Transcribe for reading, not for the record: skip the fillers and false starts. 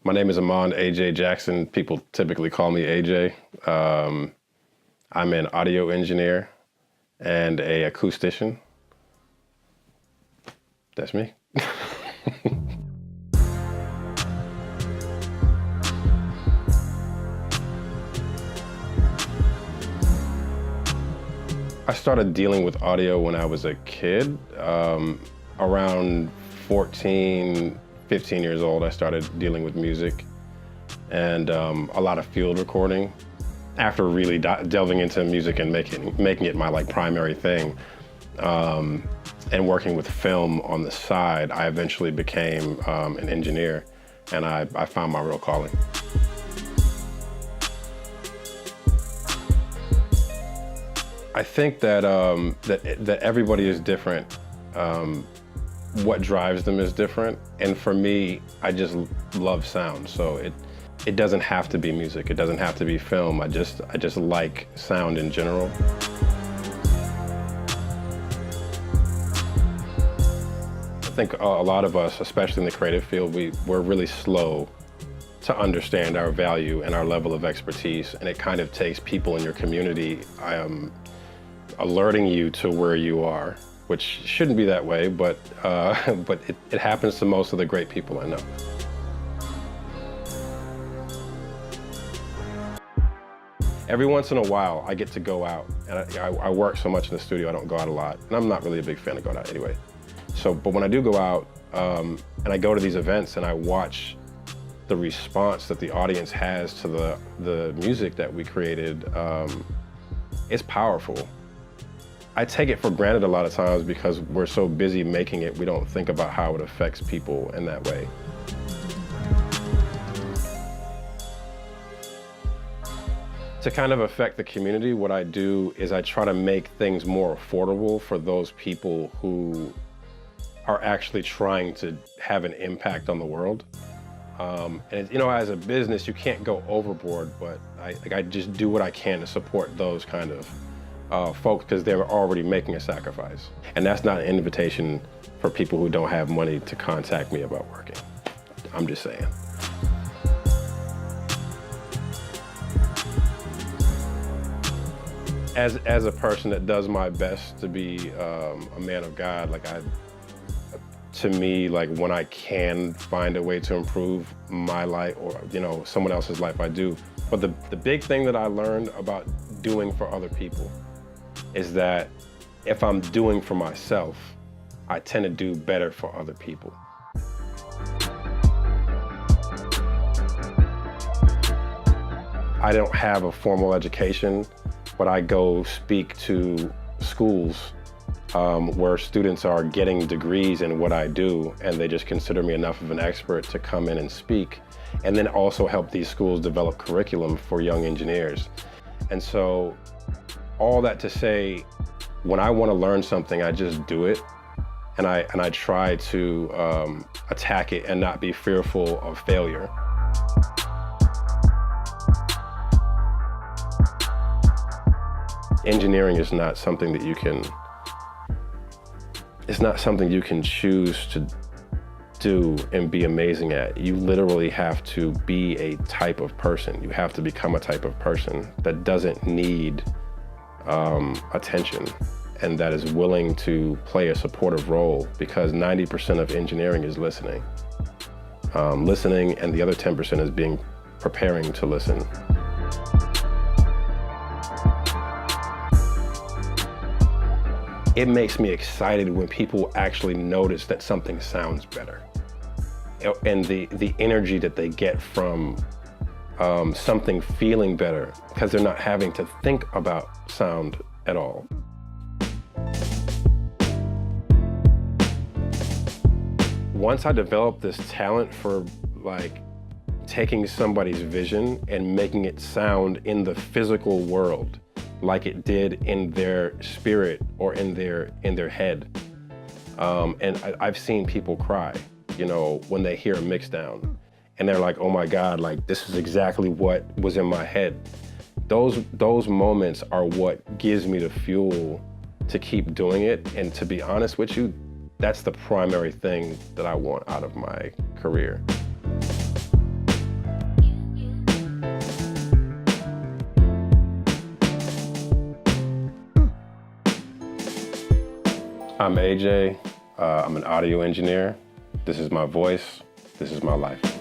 My name is Amond AJ Jackson. People typically call me AJ. I'm an audio engineer and a acoustician. That's me. I started dealing with audio when I was a kid. Around 14, 15 years old, I started dealing with music and a lot of field recording. After really delving into music and making it my primary thing, and working with film on the side, I eventually became an engineer, and I found my real calling. I think that that everybody is different. What drives them is different, and for me, I just love sound. So it doesn't have to be music. It doesn't have to be film. I just like sound in general. I think a lot of us, especially in the creative field, we're really slow to understand our value and our level of expertise, and it kind of takes people in your community alerting you to where you are, which shouldn't be that way, but it happens to most of the great people I know. Every once in a while, I get to go out, and I work so much in the studio, I don't go out a lot, and I'm not really a big fan of going out anyway. But when I do go out, and I go to these events and I watch the response that the audience has to the music that we created, it's powerful. I take it for granted a lot of times because we're so busy making it, we don't think about how it affects people in that way. To kind of affect the community, what I do is I try to make things more affordable for those people who are actually trying to have an impact on the world. And as a business, you can't go overboard, but I just do what I can to support those kind of folks because they're already making a sacrifice. And that's not an invitation for people who don't have money to contact me about working. I'm just saying. As a person that does my best to be a man of God, to me, when I can find a way to improve my life or someone else's life, I do. But the big thing that I learned about doing for other people is that if I'm doing for myself, I tend to do better for other people. I don't have a formal education, but I go speak to schools where students are getting degrees in what I do, and they just consider me enough of an expert to come in and speak, and then also help these schools develop curriculum for young engineers. And so, all that to say, when I want to learn something, I just do it, and I try to attack it and not be fearful of failure. Engineering is not something that you can, it's not something you can choose to do and be amazing at. You literally have to be a type of person. You have to become a type of person that doesn't need attention and that is willing to play a supportive role, because 90% of engineering is listening. Listening, and the other 10% is preparing to listen. It makes me excited when people actually notice that something sounds better, and the energy that they get from something feeling better, because they're not having to think about sound at all. Once I developed this talent for taking somebody's vision and making it sound in the physical world like it did in their spirit or in their head. And I've seen people cry, when they hear a mix down, and they're like, oh my God, this is exactly what was in my head. Those moments are what gives me the fuel to keep doing it. And to be honest with you, that's the primary thing that I want out of my career. I'm AJ. I'm an audio engineer. This is my voice. This is my life.